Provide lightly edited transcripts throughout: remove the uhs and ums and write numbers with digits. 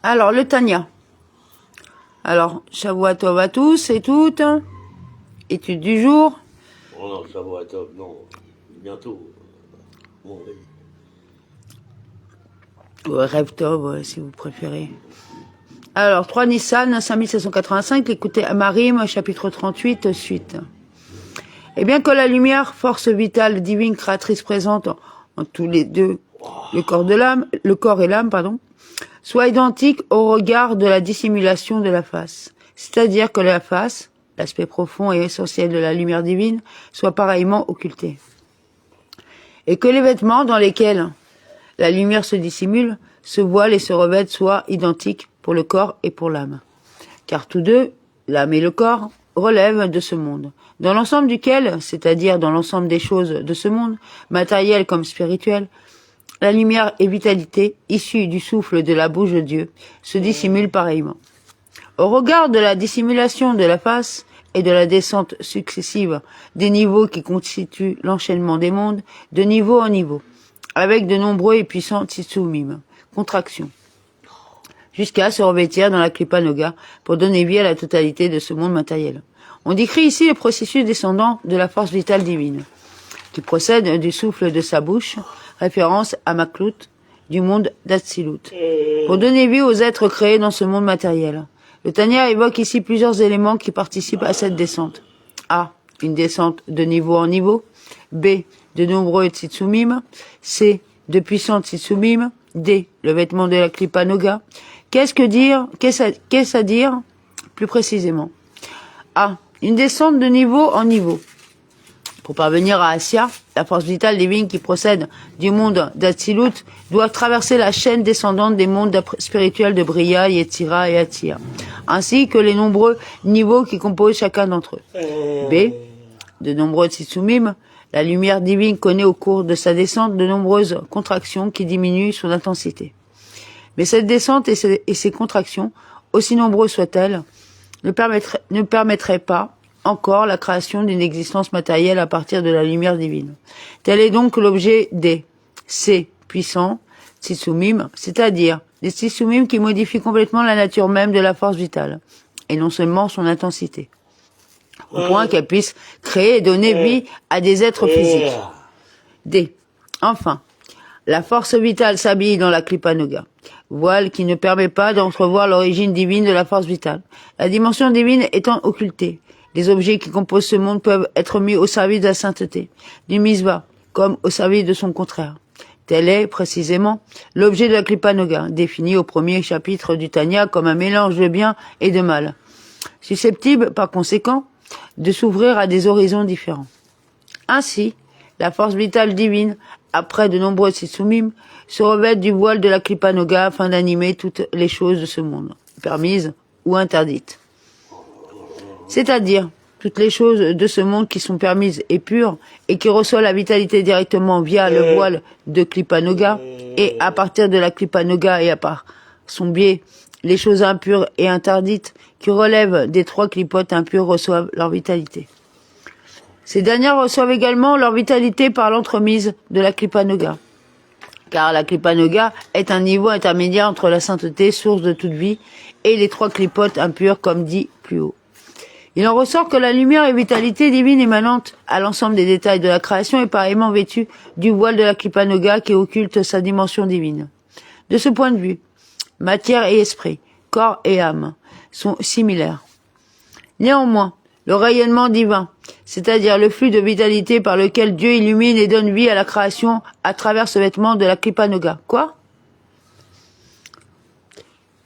Alors, le Tanya. Alors, Shavua Tov à tous et toutes. Étude du jour. Oh non, Shavua Tov, non. Bientôt. Bon, oui. Rêve Tov, si vous préférez. Alors, 3 Nissan, 5785, écoutez Amarim, chapitre 38, suite. Et bien que la lumière, force vitale, divine, créatrice présente en tous les deux, le corps et l'âme, soit identique au regard de la dissimulation de la face. C'est-à-dire que la face, l'aspect profond et essentiel de la lumière divine, soit pareillement occultée. Et que les vêtements dans lesquels la lumière se dissimule, se voilent et se revêtent soient identiques pour le corps et pour l'âme. Car tous deux, l'âme et le corps, relèvent de ce monde, dans l'ensemble duquel, c'est-à-dire dans l'ensemble des choses de ce monde, matériel comme spirituel, la lumière et vitalité, issues du souffle de la bouche de Dieu, se dissimulent pareillement. Au regard de la dissimulation de la face et de la descente successive des niveaux qui constituent l'enchaînement des mondes, de niveau en niveau, avec de nombreux et puissants tsitsumim, contractions, jusqu'à se revêtir dans la Klipa Noga pour donner vie à la totalité de ce monde matériel. On décrit ici le processus descendant de la force vitale divine, qui procède du souffle de sa bouche, référence à Maklut, du monde d'Atsilut, pour donner vie aux êtres créés dans ce monde matériel. Le Tanya évoque ici plusieurs éléments qui participent à cette descente. A. Une descente de niveau en niveau. B. De nombreux tsitsumim. C. De puissants tsitsumim. D. Le vêtement de la Klipa Noga. Qu'est-ce à dire plus précisément? A. Une descente de niveau en niveau. Pour parvenir à Asya, la force vitale divine qui procède du monde d'Atsilut doit traverser la chaîne descendante des mondes spirituels de Briya, Yetzira et Atsia, ainsi que les nombreux niveaux qui composent chacun d'entre eux. B. De nombreux tsitsumim, la lumière divine connaît au cours de sa descente de nombreuses contractions qui diminuent son intensité. Mais cette descente et ces contractions, aussi nombreuses soient-elles, ne permettraient pas encore la création d'une existence matérielle à partir de la lumière divine. Tel est donc l'objet des C puissants, tsitsumim, c'est-à-dire des tsitsumim qui modifient complètement la nature même de la force vitale, et non seulement son intensité, au point qu'elle puisse créer et donner vie à des êtres physiques. D. Enfin, la force vitale s'habille dans la Klipa Noga, voile qui ne permet pas d'entrevoir l'origine divine de la force vitale. La dimension divine étant occultée, les objets qui composent ce monde peuvent être mis au service de la sainteté, du misva, comme au service de son contraire. Tel est, précisément, l'objet de la Klipa Noga, défini au premier chapitre du Tanya comme un mélange de bien et de mal, susceptible, par conséquent, de s'ouvrir à des horizons différents. Ainsi, la force vitale divine, après de nombreux tsitsumim, se revêt du voile de la Klipa Noga afin d'animer toutes les choses de ce monde, permises ou interdites. C'est-à-dire toutes les choses de ce monde qui sont permises et pures et qui reçoivent la vitalité directement via le voile de Klipa Noga, et à partir de la Klipa Noga et à part son biais, les choses impures et interdites qui relèvent des 3 clipotes impures reçoivent leur vitalité. Ces dernières reçoivent également leur vitalité par l'entremise de la Klipa Noga, car la Klipa Noga est un niveau intermédiaire entre la sainteté, source de toute vie, et les 3 clipotes impures comme dit plus haut. Il en ressort que la lumière et vitalité divine émanante à l'ensemble des détails de la création est pareillement vêtue du voile de la Klipa Noga qui occulte sa dimension divine. De ce point de vue, matière et esprit, corps et âme, sont similaires. Néanmoins, le rayonnement divin, c'est-à-dire le flux de vitalité par lequel Dieu illumine et donne vie à la création à travers ce vêtement de la Klipa Noga,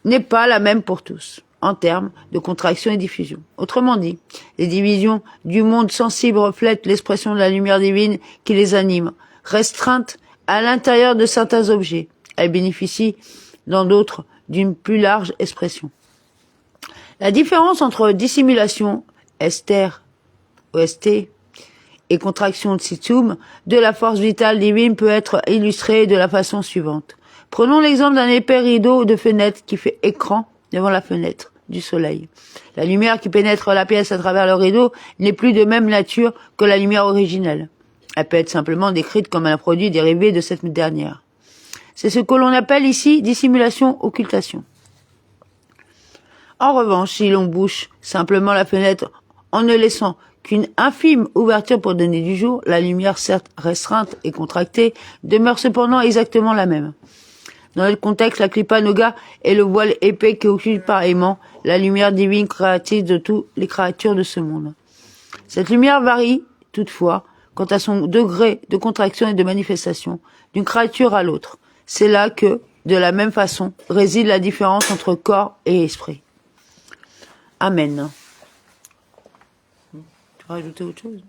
n'est pas la même pour tous, en termes de contraction et diffusion. Autrement dit, les divisions du monde sensible reflètent l'expression de la lumière divine qui les anime, restreintes à l'intérieur de certains objets. Elles bénéficient, dans d'autres, d'une plus large expression. La différence entre dissimulation, Esther, OST, et contraction de tsitsum de la force vitale divine peut être illustrée de la façon suivante. Prenons l'exemple d'un épais rideau de fenêtre qui fait écran devant la fenêtre du soleil. La lumière qui pénètre la pièce à travers le rideau n'est plus de même nature que la lumière originelle. Elle peut être simplement décrite comme un produit dérivé de cette dernière. C'est ce que l'on appelle ici dissimulation-occultation. En revanche, si l'on bouche simplement la fenêtre en ne laissant qu'une infime ouverture pour donner du jour, la lumière certes restreinte et contractée demeure cependant exactement la même. Dans notre contexte, la Kripa Noga est le voile épais qui occupe pareillement la lumière divine créatrice de toutes les créatures de ce monde. Cette lumière varie, toutefois, quant à son degré de contraction et de manifestation, d'une créature à l'autre. C'est là que, de la même façon, réside la différence entre corps et esprit. Amen. Tu vas rajouter autre chose ?